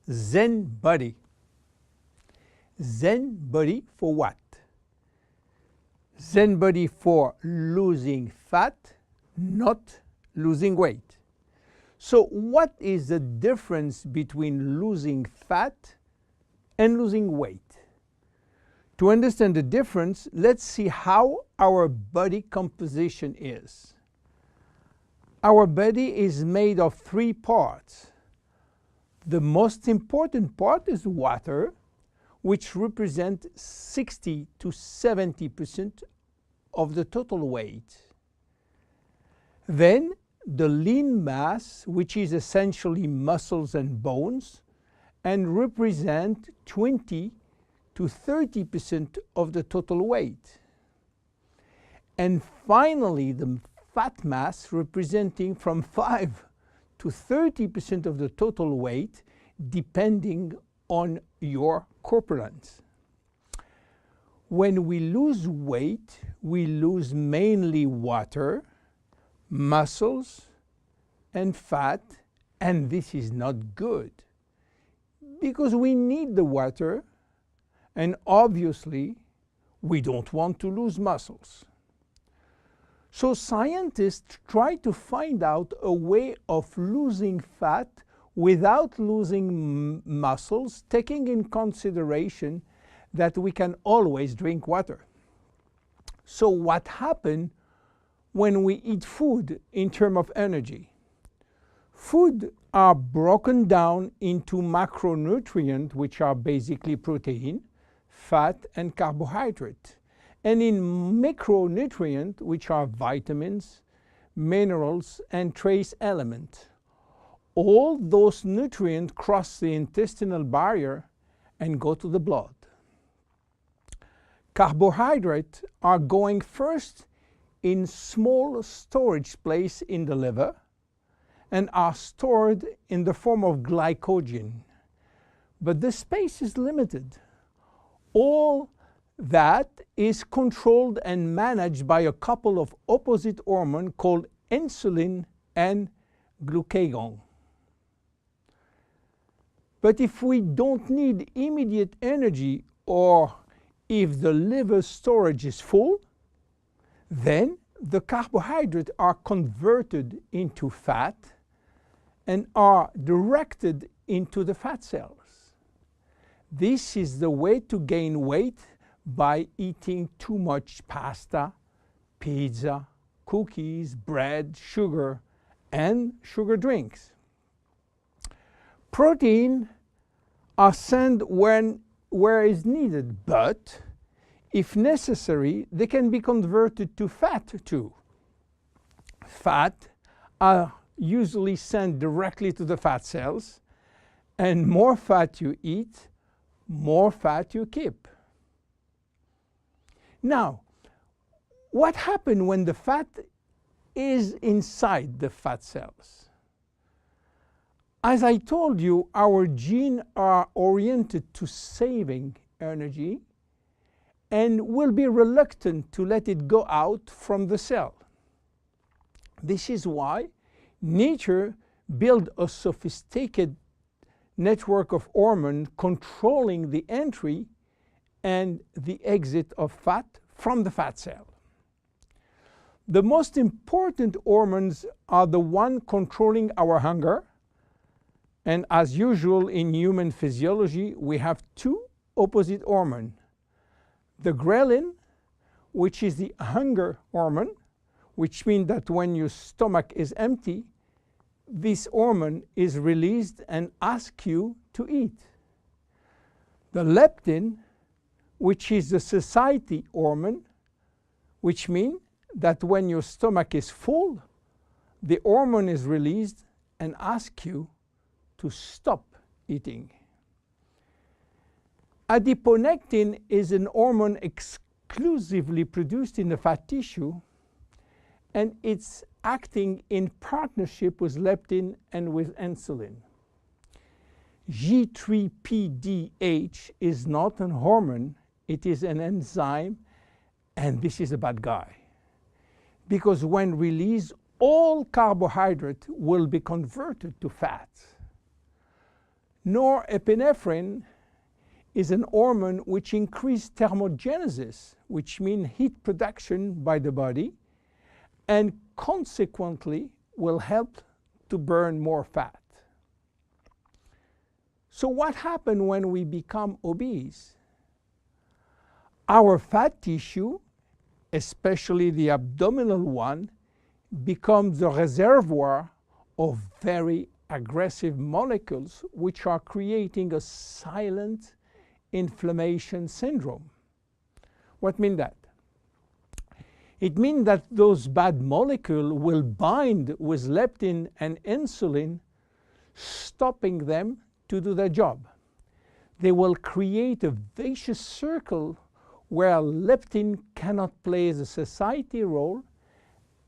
Zen body. Zen body for what? Zen body for losing fat, not losing weight. So what is the difference between losing fat and losing weight? To understand the difference, let's see how our body composition is. Our body is made of 3 parts. The most important part is water, which represents 60 to 70% of the total weight. Then the lean mass, which is essentially muscles and bones, and represent 20 to 30% of the total weight. And finally, the fat mass, representing from 5 to 30% of the total weight, depending on your corpulence. When we lose weight, we lose mainly water, muscles, and fat, and this is not good because we need the water, and obviously we don't want to lose muscles. So scientists try to find out a way of losing fat without losing muscles, taking in consideration that we can always drink water. So what happens when we eat food in terms of energy? Food are broken down into macronutrients, which are basically protein, fat, and carbohydrate, and in micronutrients, which are vitamins, minerals, and trace elements. All those nutrients cross the intestinal barrier and go to the blood. Carbohydrates are going first in small storage place in the liver and are stored in the form of glycogen. But the space is limited. All that is controlled and managed by a couple of opposite hormones called insulin and glucagon. But if we don't need immediate energy, or if the liver storage is full, then the carbohydrates are converted into fat and are directed into the fat cells. This is the way to gain weight by eating too much pasta, pizza, cookies, bread, sugar, and sugar drinks. Protein are sent where is needed, but if necessary, they can be converted to fat too. Fat are usually sent directly to the fat cells, and more fat you eat, more fat you keep. Now, what happens when the fat is inside the fat cells? As I told you, our genes are oriented to saving energy and will be reluctant to let it go out from the cell. This is why nature built a sophisticated network of hormones controlling the entry and the exit of fat from the fat cell. The most important hormones are the ones controlling our hunger, and as usual in human physiology, we have 2 opposite hormones. The ghrelin, which is the hunger hormone, which means that when your stomach is empty, this hormone is released and asks you to eat. The leptin, which is the satiety hormone, which means that when your stomach is full, the hormone is released and asks you to stop eating. Adiponectin is an hormone exclusively produced in the fat tissue, and it's acting in partnership with leptin and with insulin. G3PDH is not a hormone, it is an enzyme, and this is a bad guy. Because when released, all carbohydrate will be converted to fat. Norepinephrine is an hormone which increases thermogenesis, which means heat production by the body, and consequently will help to burn more fat. So what happens when we become obese? Our fat tissue, especially the abdominal one, becomes the reservoir of very aggressive molecules which are creating a silent inflammation syndrome. What means that? It means that those bad molecules will bind with leptin and insulin, stopping them to do their job. They will create a vicious circle where leptin cannot play the satiety role,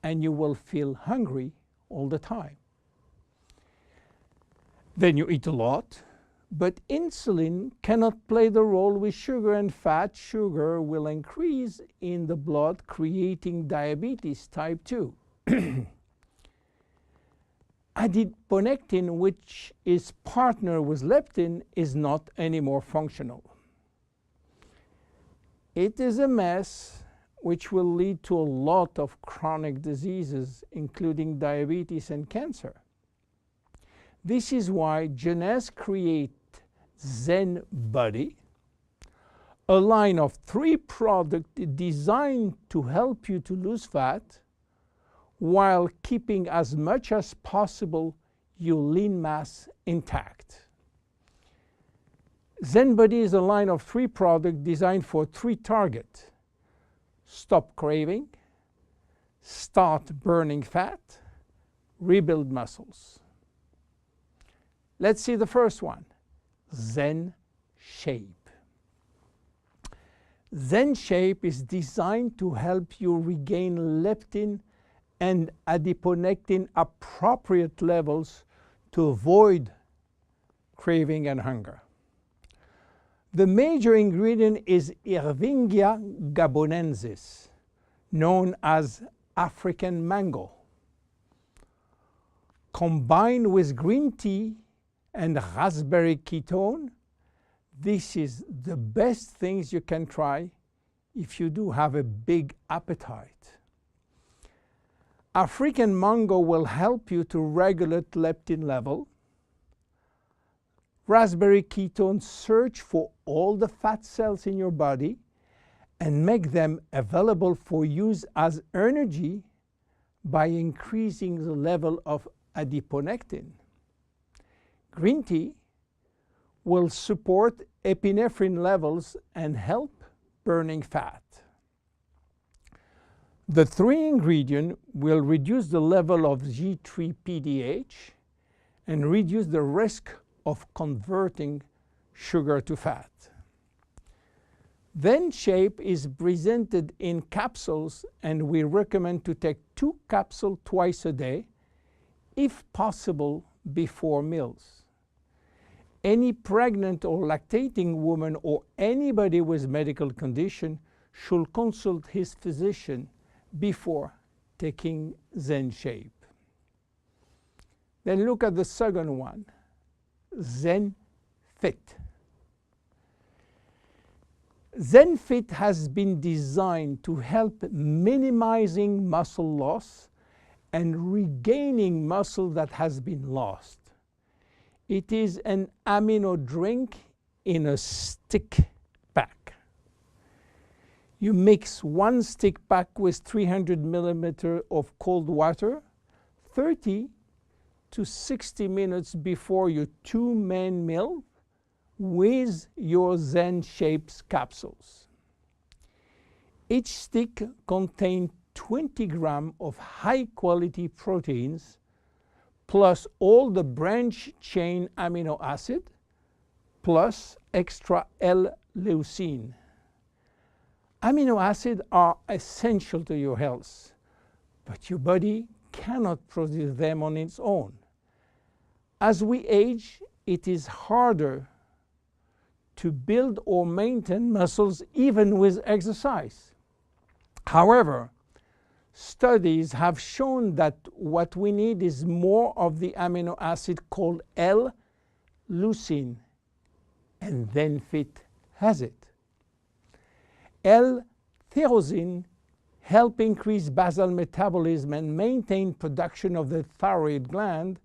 and you will feel hungry all the time. Then you eat a lot, but insulin cannot play the role with sugar and fat. Sugar will increase in the blood, creating diabetes type 2. Adiponectin, which is partner with leptin, is not anymore functional. It is a mess which will lead to a lot of chronic diseases, including diabetes and cancer. This is why Jeunesse created Bodi, a line of 3 products designed to help you to lose fat while keeping as much as possible your lean mass intact. Bodi is a line of 3 products designed for 3 targets: stop craving, start burning fat, rebuild muscles. Let's see the first one, Zen Shape. Zen Shape is designed to help you regain leptin and adiponectin appropriate levels to avoid craving and hunger. The major ingredient is Ervingia gabonensis, known as African mango. Combined with green tea and raspberry ketone, this is the best things you can try if you do have a big appetite. African mango will help you to regulate leptin level. Raspberry ketone search for all the fat cells in your body and make them available for use as energy by increasing the level of adiponectin. Green tea will support epinephrine levels and help burning fat. The 3 ingredients will reduce the level of G3-PDH and reduce the risk of converting sugar to fat. Zen Shape is presented in capsules, and we recommend to take 2 capsules twice a day, if possible before meals. Any pregnant or lactating woman or anybody with medical condition should consult his physician before taking Zen Shape. Then look at the second one, Zen Fit. Zen Fit has been designed to help minimizing muscle loss and regaining muscle that has been lost. It is an amino drink in a stick pack. You mix 1 stick pack with 300 milliliters of cold water 30 to 60 minutes before your 2 main meal with your Zen Shapes capsules. Each stick contains 20 grams of high-quality proteins plus all the branch-chain amino acid plus extra L-leucine. Amino acids are essential to your health, but your body cannot produce them on its own. As we age, it is harder to build or maintain muscles even with exercise. However, studies have shown that what we need is more of the amino acid called L-leucine. L-leucine, and Zenfit has it. L-tyrosine help increase basal metabolism and maintain production of the thyroid gland,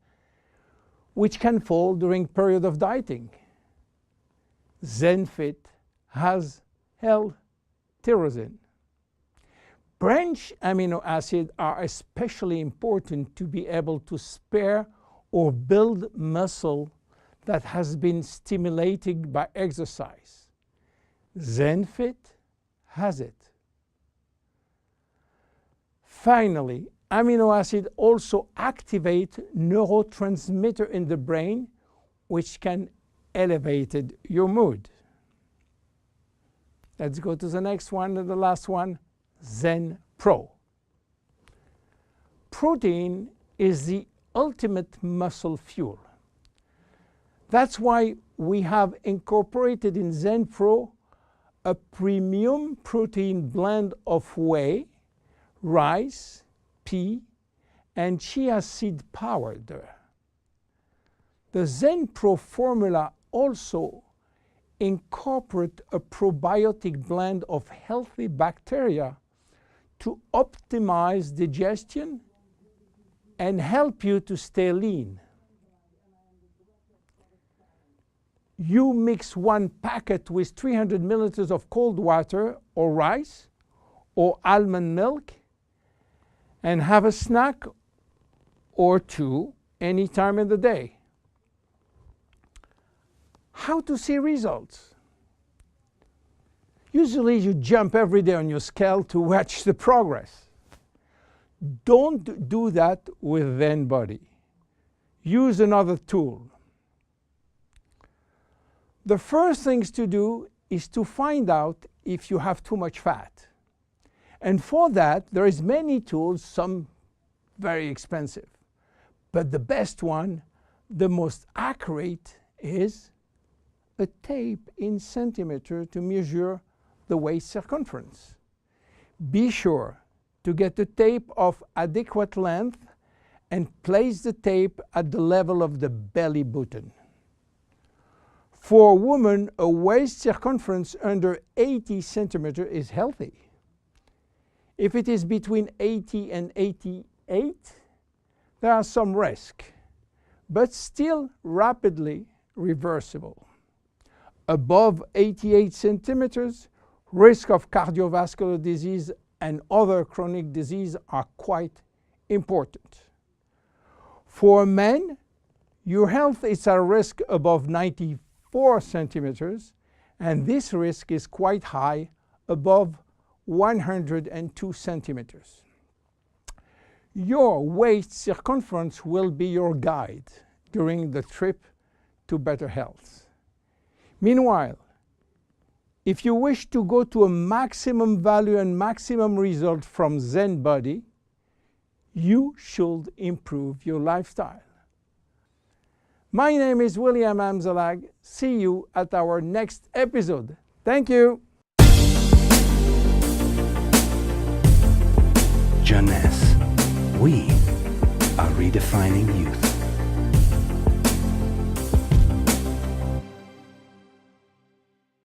which can fall during period of dieting. Zenfit has L-tyrosine. Branch amino acids are especially important to be able to spare or build muscle that has been stimulated by exercise. Zenfit has it. Finally, amino acids also activate neurotransmitter in the brain, which can elevate your mood. Let's go to the next one and the last one, Zen Pro. Protein is the ultimate muscle fuel. That's why we have incorporated in Zen Pro a premium protein blend of whey, rice, pea, and chia seed powder. The Zen Pro formula also incorporates a probiotic blend of healthy bacteria to optimize digestion and help you to stay lean. You mix one packet with 300 milliliters of cold water or rice or almond milk and have a snack or two any time in the day. How to see results? Usually you jump every day on your scale to watch the progress. Don't do that with Zen Bodi. Use another tool. The first things to do is to find out if you have too much fat. And for that, there is many tools, some very expensive. But the best one, the most accurate, is a tape in centimeter to measure the waist circumference. Be sure to get the tape of adequate length and place the tape at the level of the belly button. For a woman, a waist circumference under 80 centimeters is healthy. If it is between 80 and 88, there are some risk, but still rapidly reversible. Above 88 centimeters, risk of cardiovascular disease and other chronic disease are quite important. For men, your health is at risk above 94 centimeters, and this risk is quite high, above 102 centimeters. Your waist circumference will be your guide during the trip to better health. Meanwhile, if you wish to go to a maximum value and maximum result from Zen Bodi, you should improve your lifestyle. My name is William Amzalag. See you at our next episode. Thank you. Jeunesse. We are redefining youth.